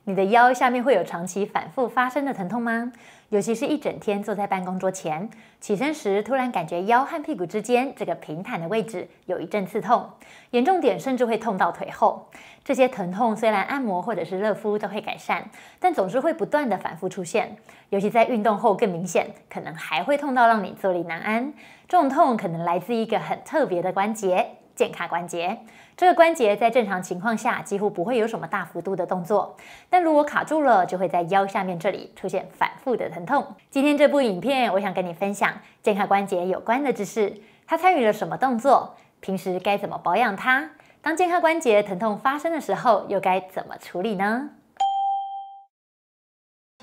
你的腰下面会有长期反复发生的疼痛吗？尤其是一整天坐在办公桌前，起身时突然感觉腰和屁股之间这个平坦的位置有一阵刺痛，严重点甚至会痛到腿后。这些疼痛虽然按摩或者是热敷都会改善，但总是会不断的反复出现，尤其在运动后更明显，可能还会痛到让你坐立难安。这种痛可能来自一个很特别的关节——肩胯关节。这个关节在正常情况下几乎不会有什么大幅度的动作，但如果卡住了，就会在腰下面这里出现反复的疼痛。今天这部影片，我想跟你分享肩胯关节有关的知识，它参与了什么动作，平时该怎么保养它，当肩胯关节疼痛发生的时候，又该怎么处理呢？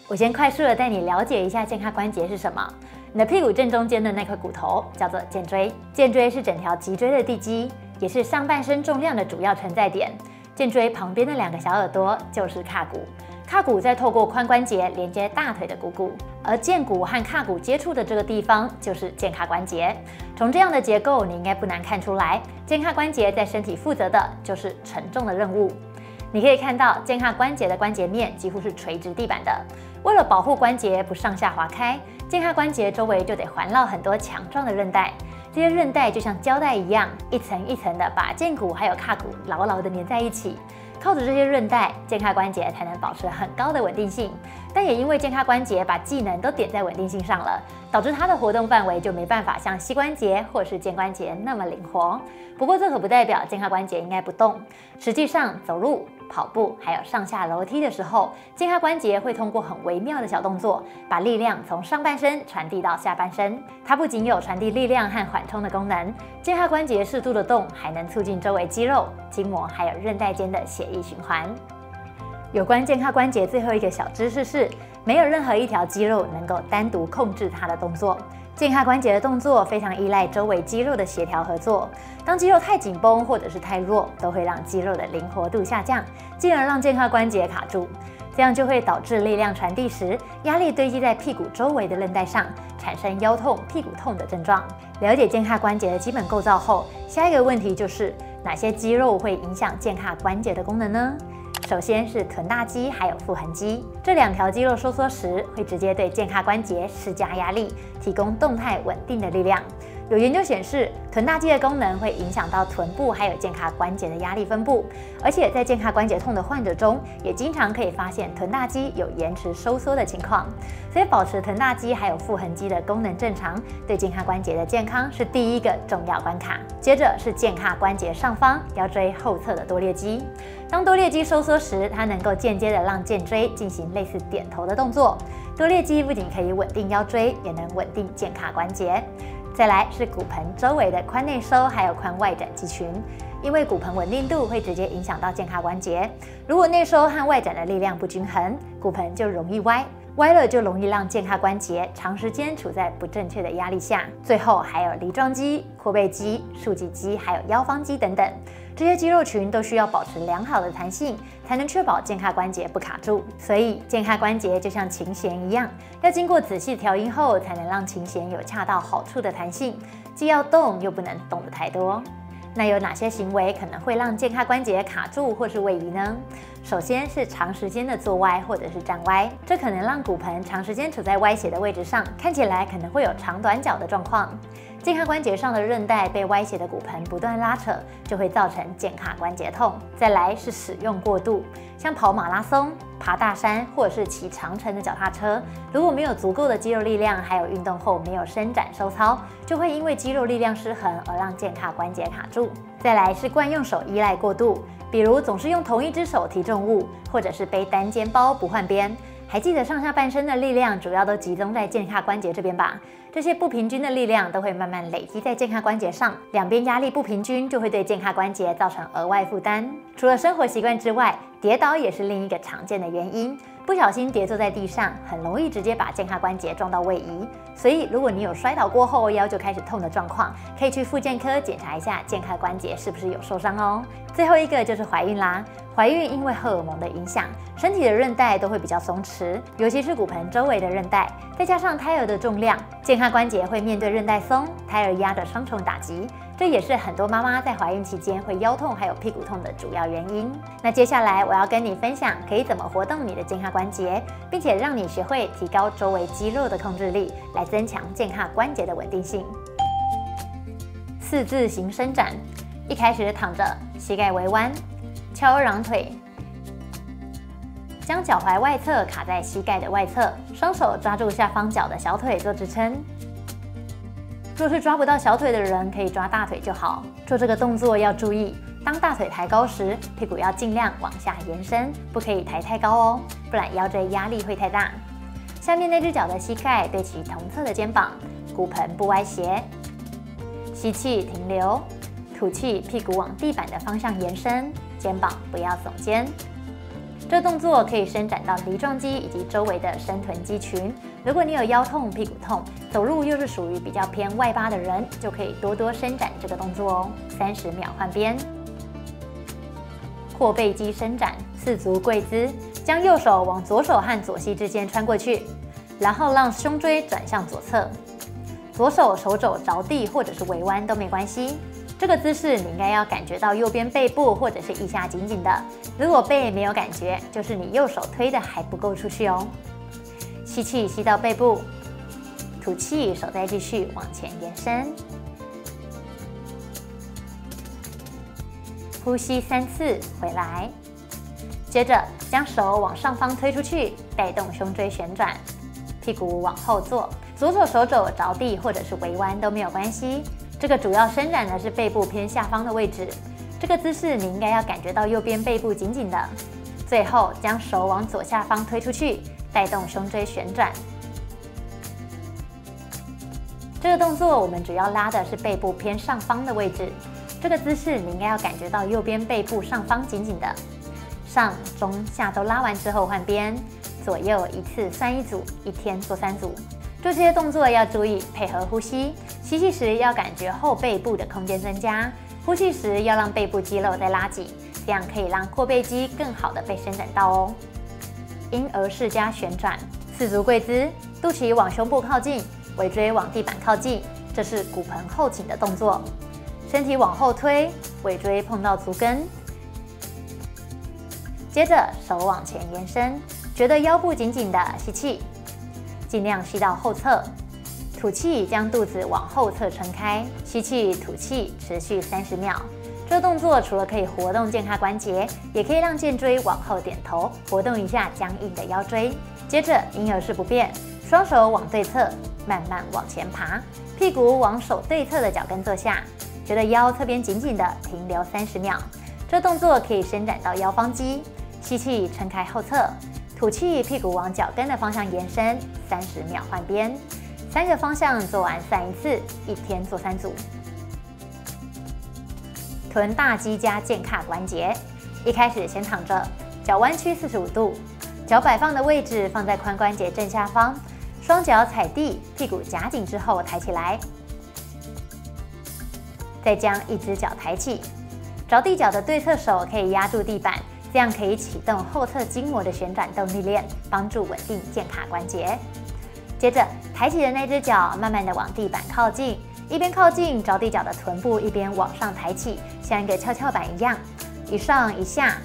我先快速的带你了解一下肩胯关节是什么。你的屁股正中间的那块骨头叫做肩椎，肩椎是整条脊椎的地基，也是上半身重量的主要承载点。肩椎旁边的两个小耳朵就是髂骨，髂骨再透过髋关节连接大腿的股骨，而肩骨和髂骨接触的这个地方就是肩胯关节。从这样的结构，你应该不难看出来，肩胯关节在身体负责的就是承重的任务。你可以看到肩胯关节的关节面几乎是垂直地板的，为了保护关节不上下滑开，肩胯关节周围就得环绕很多强壮的韧带。这些韧带就像胶带一样，一层一层的把肩骨还有髂骨牢牢的粘在一起。靠着这些韧带，肩胯关节才能保持很高的稳定性。但也因为肩胯关节把技能都点在稳定性上了，导致它的活动范围就没办法像膝关节或是肩关节那么灵活。不过这可不代表肩胯关节应该不动。实际上，走路、跑步还有上下楼梯的时候，肩胯关节会通过很微妙的小动作，把力量从上半身传递到下半身。它不仅有传递力量和缓冲的功能，肩胯关节适度的动，还能促进周围肌肉、筋膜还有韧带间的血液循环。有关肩胯关节最后一个小知识是，没有任何一条肌肉能够单独控制它的动作。肩胯关节的动作非常依赖周围肌肉的协调合作，当肌肉太紧绷或者是太弱，都会让肌肉的灵活度下降，进而让肩胯关节卡住。这样就会导致力量传递时，压力堆积在屁股周围的韧带上，产生腰痛、屁股痛的症状。了解肩胯关节的基本构造后，下一个问题就是哪些肌肉会影响肩胯关节的功能呢？首先是臀大肌还有腹横肌，这两条肌肉收缩时会直接对肩胯关节施加压力，提供动态稳定的力量。有研究显示，臀大肌的功能会影响到臀部还有肩胯关节的压力分布，而且在肩胯关节痛的患者中，也经常可以发现臀大肌有延迟收缩的情况。所以保持臀大肌还有腹横肌的功能正常，对肩胯关节的健康是第一个重要关卡。接着是肩胯关节上方腰椎后侧的多裂肌，当多裂肌收缩时，它能够间接的让肩椎进行类似点头的动作。多裂肌不仅可以稳定腰椎，也能稳定肩胯关节。再来是骨盆周围的髋内收还有髋外展肌群，因为骨盆稳定度会直接影响到肩胯关节。如果内收和外展的力量不均衡，骨盆就容易歪，歪了就容易让肩胯关节长时间处在不正确的压力下。最后还有梨状肌、阔背肌、竖脊肌还有腰方肌等等，这些肌肉群都需要保持良好的弹性，才能确保肩胯关节不卡住。所以肩胯关节就像琴弦一样，要经过仔细调音后，才能让琴弦有恰到好处的弹性，既要动又不能动得太多。那有哪些行为可能会让肩胯关节卡住或是位移呢？首先是长时间的坐歪或者是站歪，这可能让骨盆长时间处在歪斜的位置上，看起来可能会有长短脚的状况。肩胯关节上的韧带被歪斜的骨盆不断拉扯，就会造成肩胯关节痛。再来是使用过度，像跑马拉松、爬大山或者是骑长程的脚踏车，如果没有足够的肌肉力量，还有运动后没有伸展收操，就会因为肌肉力量失衡而让肩胯关节卡住。再来是惯用手依赖过度，比如总是用同一只手提重物，或者是背单肩包不换边。还记得上下半身的力量主要都集中在肩胯关节这边吧？这些不平均的力量都会慢慢累积在肩胯关节上，两边压力不平均，就会对肩胯关节造成额外负担。除了生活习惯之外，跌倒也是另一个常见的原因。不小心跌坐在地上，很容易直接把肩胯关节撞到位移。所以，如果你有摔倒过后腰就开始痛的状况，可以去复健科检查一下肩胯关节是不是有受伤哦。最后一个就是怀孕啦。怀孕因为荷尔蒙的影响，身体的韧带都会比较松弛，尤其是骨盆周围的韧带，再加上胎儿的重量，肩胯关节会面对韧带松、胎儿压的双重打击，这也是很多妈妈在怀孕期间会腰痛还有屁股痛的主要原因。那接下来我要跟你分享可以怎么活动你的健胯关节，并且让你学会提高周围肌肉的控制力，来增强健胯关节的稳定性。四字形伸展，一开始躺着，膝盖微弯，翘二郎腿，将脚踝外侧卡在膝盖的外侧，双手抓住下方脚的小腿做支撑。若是抓不到小腿的人，可以抓大腿就好。做这个动作要注意，当大腿抬高时，屁股要尽量往下延伸，不可以抬太高哦，不然腰椎压力会太大。下面那只脚的膝盖对齐同侧的肩膀，骨盆不歪斜。吸气停留，吐气，屁股往地板的方向延伸，肩膀不要耸肩。这个动作可以伸展到梨状肌以及周围的深臀肌群。如果你有腰痛、屁股痛，走路又是属于比较偏外八的人，就可以多多伸展这个动作哦。30秒换边。阔背肌伸展，四足跪姿，将右手往左手和左膝之间穿过去，然后让胸椎转向左侧，左手手肘着地或者是微弯都没关系。这个姿势你应该要感觉到右边背部或者是腋下紧紧的，如果背没有感觉，就是你右手推的还不够出去哦。吸气吸到背部，吐气手再继续往前延伸，呼吸3次回来，接着将手往上方推出去，带动胸椎旋转，屁股往后坐，左手手肘着地或者是微弯都没有关系。这个主要伸展的是背部偏下方的位置，这个姿势你应该要感觉到右边背部紧紧的。最后将手往左下方推出去，带动胸椎旋转。这个动作我们主要拉的是背部偏上方的位置，这个姿势你应该要感觉到右边背部上方紧紧的。上、中、下都拉完之后换边，左右一次算1组，1天做3组。做这些动作要注意配合呼吸，吸气时要感觉后背部的空间增加，呼气时要让背部肌肉再拉紧，这样可以让阔背肌更好的被伸展到哦。婴儿式加旋转，四足跪姿，肚脐往胸部靠近，尾椎往地板靠近，这是骨盆后倾的动作。身体往后推，尾椎碰到足跟，接着手往前延伸，觉得腰部紧紧的，吸气。尽量吸到后侧，吐气将肚子往后侧撑开，吸气吐气，持续30秒。这个动作除了可以活动健胯关节，也可以让肩椎往后点头，活动一下僵硬的腰椎。接着婴儿式不变，双手往对侧，慢慢往前爬，屁股往手对侧的脚跟坐下，觉得腰侧边紧紧的，停留30秒。这个动作可以伸展到腰方肌，吸气撑开后侧。吐气，屁股往脚跟的方向延伸，30秒换边，3个方向做完算1次，1天做3组。臀大肌加健胯关节，一开始先躺着，脚弯曲45度，脚摆放的位置放在髋关节正下方，双脚踩地，屁股夹紧之后抬起来，再将一只脚抬起，着地脚的对侧手可以压住地板。这样可以启动后侧筋膜的旋转动力链，帮助稳定健胯关节。接着，抬起的那只脚慢慢的往地板靠近，一边靠近着地脚的臀部，一边往上抬起，像一个跷跷板一样，一上一下。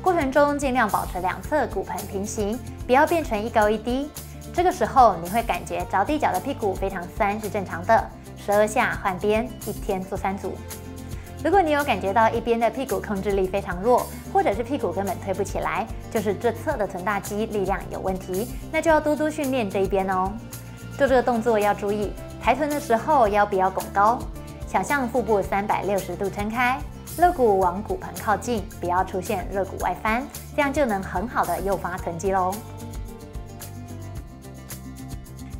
过程中尽量保持两侧骨盆平行，不要变成一高一低。这个时候你会感觉着地脚的屁股非常酸，是正常的。12下换边，1天做3组。如果你有感觉到一边的屁股控制力非常弱，或者是屁股根本推不起来，就是这侧的臀大肌力量有问题，那就要多多训练这一边哦。做这个动作要注意，抬臀的时候腰不要拱高，想象腹部360度撑开，肋骨往骨盆靠近，不要出现肋骨外翻，这样就能很好的诱发臀肌喽。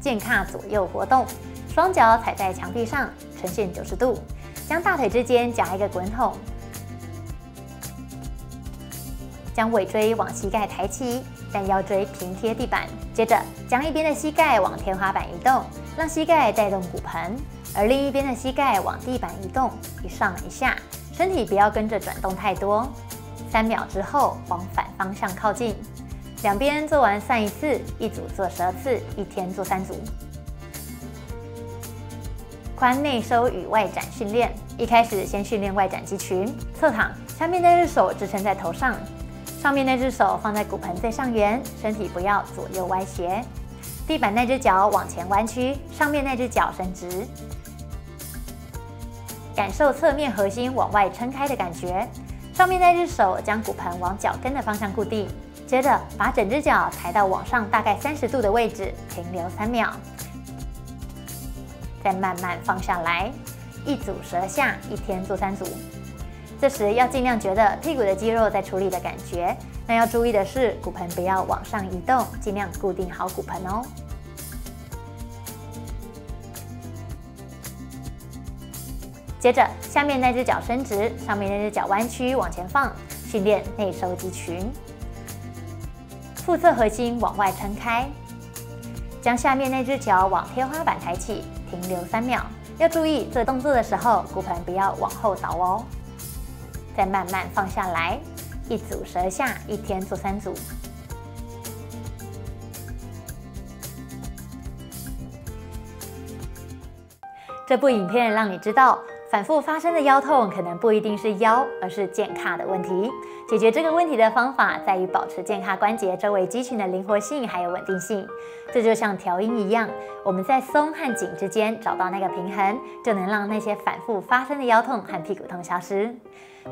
健胯左右活动，双脚踩在墙壁上，呈现90度。将大腿之间夹一个滚筒，将尾椎往膝盖抬起，但腰椎平贴地板。接着将一边的膝盖往天花板移动，让膝盖带动骨盆，而另一边的膝盖往地板移动，一上一下，身体不要跟着转动太多。3秒之后往反方向靠近，两边做完算1次，一组做12次，1天做3组。髋内收与外展训练。一开始先训练外展肌群，侧躺，下面那只手支撑在头上，上面那只手放在骨盆最上缘，身体不要左右歪斜。地板那只脚往前弯曲，上面那只脚伸直，感受侧面核心往外撑开的感觉。上面那只手将骨盆往脚跟的方向固定，接着把整只脚抬到往上大概30度的位置，停留3秒，再慢慢放下来，一组10下，一天做3组。这时要尽量觉得屁股的肌肉在处理的感觉，那要注意的是骨盆不要往上移动，尽量固定好骨盆哦。接着下面那只脚伸直，上面那只脚弯曲往前放，训练内收肌群，腹侧核心往外撑开，将下面那只脚往天花板抬起，停留3秒。要注意做动作的时候骨盆不要往后倒哦。再慢慢放下来，一组10下，一天做3组。这部影片让你知道，反复发生的腰痛可能不一定是腰，而是健胯的问题。解决这个问题的方法在于保持健胯关节周围肌群的灵活性还有稳定性。这就像调音一样，我们在松和紧之间找到那个平衡，就能让那些反复发生的腰痛和屁股痛消失。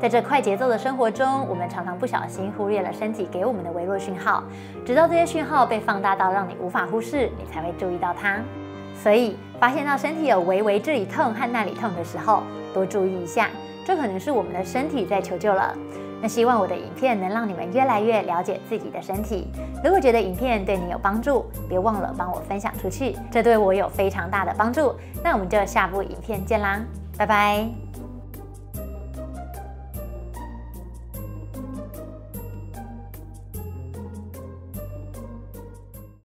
在这快节奏的生活中，我们常常不小心忽略了身体给我们的微弱讯号，直到这些讯号被放大到让你无法忽视，你才会注意到它。所以，发现到身体有微微这里痛和那里痛的时候，多注意一下，这可能是我们的身体在求救了。那希望我的影片能让你们越来越了解自己的身体。如果觉得影片对你有帮助，别忘了帮我分享出去，这对我有非常大的帮助。那我们就下部影片见啦，拜拜。